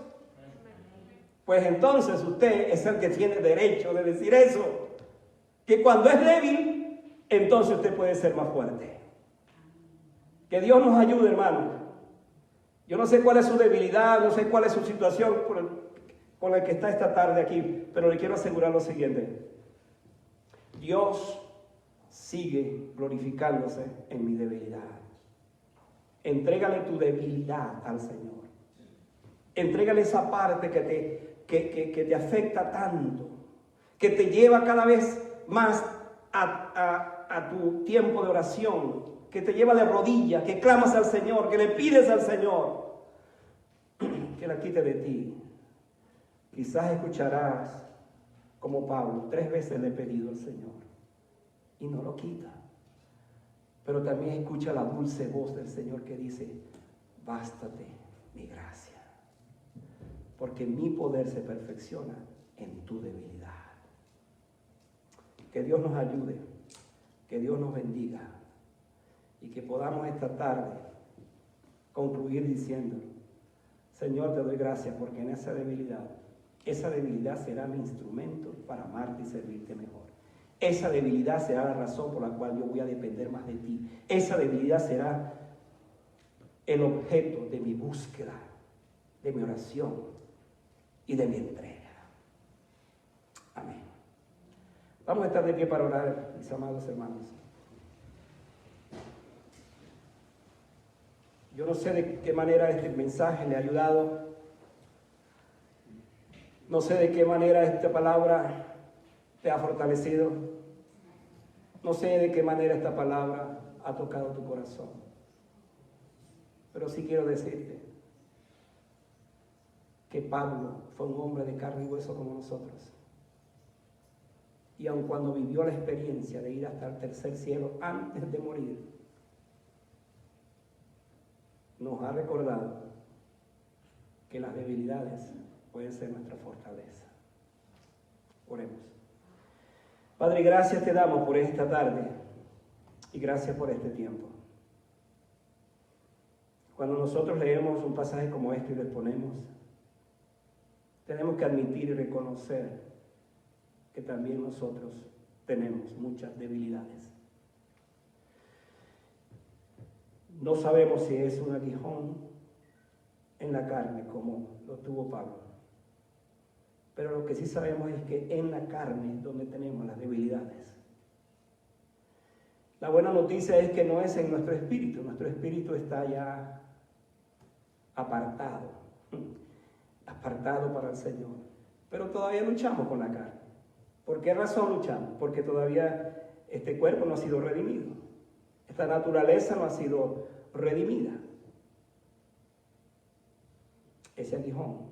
C: Pues entonces usted es el que tiene derecho de decir eso. Que cuando es débil, entonces usted puede ser más fuerte. Que Dios nos ayude, hermano. Yo no sé cuál es su debilidad, no sé cuál es su situación con la que está esta tarde aquí, pero le quiero asegurar lo siguiente. Dios sigue glorificándose en mi debilidad. Entrégale tu debilidad al Señor. Entrégale esa parte que te afecta tanto, que te lleva cada vez más a tu tiempo de oración, que te lleva de rodillas, que clamas al Señor, que le pides al Señor que la quite de ti. Quizás escucharás como Pablo, 3 veces le he pedido al Señor y no lo quita. Pero también escucha la dulce voz del Señor que dice, bástate mi gracia. Porque mi poder se perfecciona en tu debilidad. Que Dios nos ayude, que Dios nos bendiga y que podamos esta tarde concluir diciendo: Señor, te doy gracias porque en esa debilidad será mi instrumento para amarte y servirte mejor. Esa debilidad será la razón por la cual yo voy a depender más de ti. Esa debilidad será el objeto de mi búsqueda, de mi oración y de mi entrega. Amén. Vamos a estar de pie para orar, mis amados hermanos. Yo no sé de qué manera este mensaje le ha ayudado. No sé de qué manera esta palabra te ha fortalecido. No sé de qué manera esta palabra ha tocado tu corazón. Pero sí quiero decirte que Pablo fue un hombre de carne y hueso como nosotros. Y aun cuando vivió la experiencia de ir hasta el tercer cielo antes de morir, nos ha recordado que las debilidades pueden ser nuestra fortaleza. Oremos. Padre, gracias te damos por esta tarde y gracias por este tiempo. Cuando nosotros leemos un pasaje como este y lo exponemos, tenemos que admitir y reconocer que también nosotros tenemos muchas debilidades. No sabemos si es un aguijón en la carne como lo tuvo Pablo, pero lo que sí sabemos es que en la carne es donde tenemos las debilidades. La buena noticia es que no es en nuestro espíritu está ya apartado para el Señor, pero todavía luchamos con la carne. ¿Por qué razón luchamos? Porque todavía este cuerpo no ha sido redimido. Esta naturaleza no ha sido redimida. Ese aguijón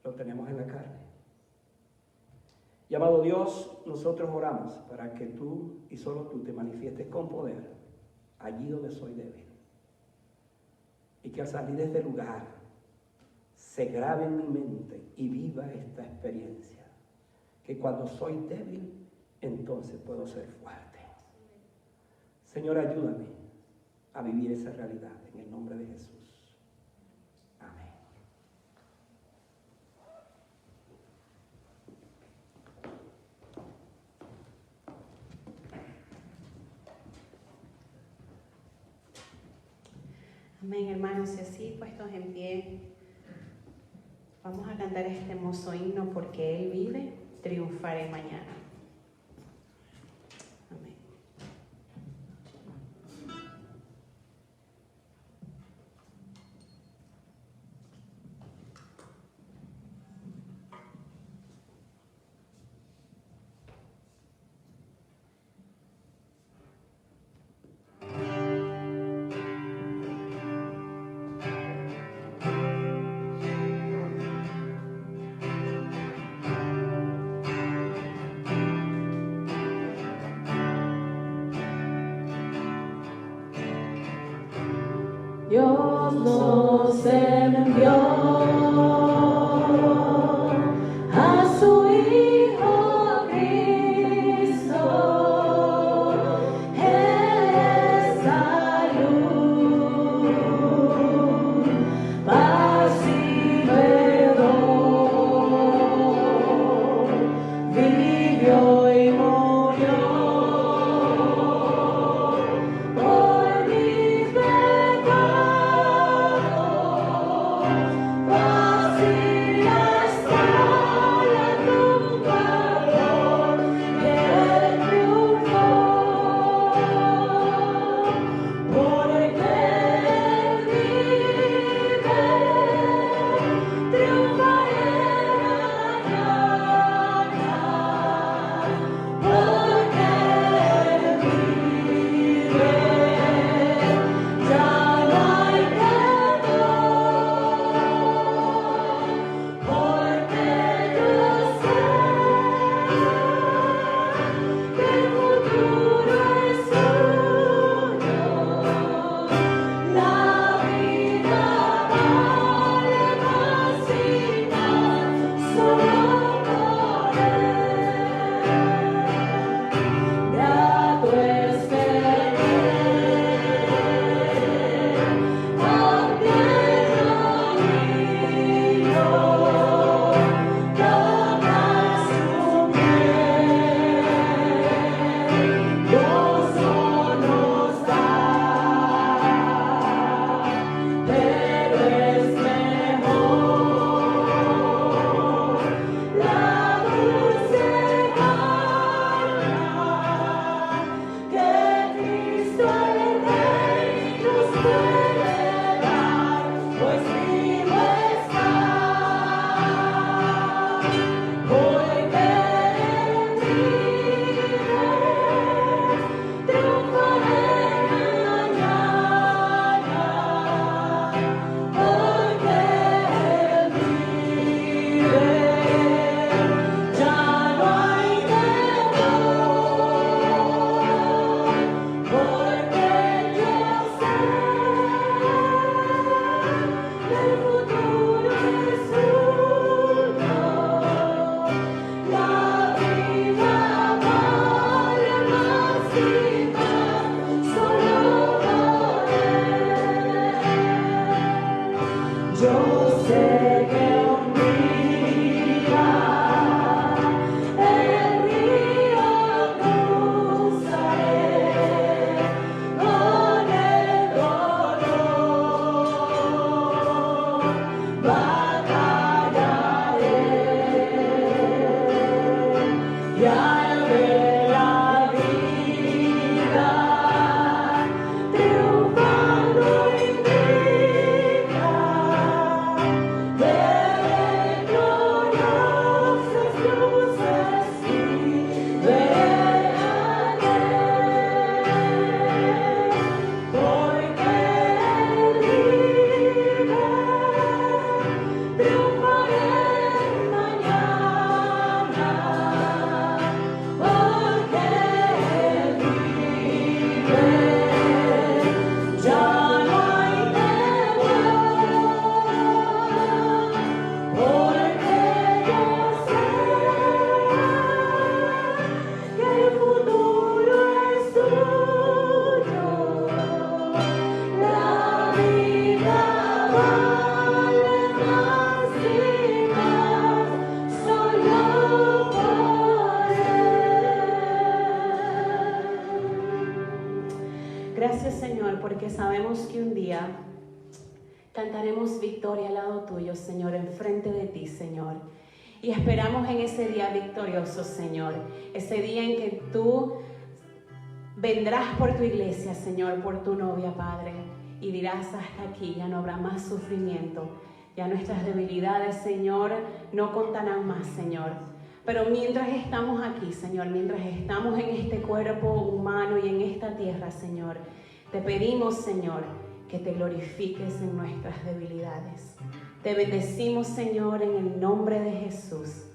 C: lo tenemos en la carne. Y amado Dios, nosotros oramos para que tú y solo tú te manifiestes con poder allí donde soy débil. Y que al salir de este lugar se grabe en mi mente y viva esta experiencia. Que cuando soy débil, entonces puedo ser fuerte. Señor, ayúdame a vivir esa realidad en el nombre de Jesús. Amén.
A: Amén, hermanos, y así puestos en pie, vamos a cantar este hermoso himno: porque Él vive, triunfaré mañana. Amén.
B: Dios nos envió a su Hijo Cristo, esa luz, paz y perdón, vivió y murió por mis pecados, vacía está la tumba, porque Él triunfó, porque Él vive, triunfaré mañana.
A: Gracias, Señor, porque sabemos que un día cantaremos victoria al lado tuyo, Señor, enfrente de ti, Señor. Y esperamos en ese día victorioso, Señor. Ese día en que tú vendrás por tu iglesia, Señor, por tu novia, Padre. Y dirás, hasta aquí, ya no habrá más sufrimiento. Ya nuestras debilidades, Señor, no contarán más, Señor. Pero mientras estamos aquí, Señor, mientras estamos en este cuerpo humano y en esta tierra, Señor, te pedimos, Señor, que te glorifiques en nuestras debilidades. Te bendecimos, Señor, en el nombre de Jesús.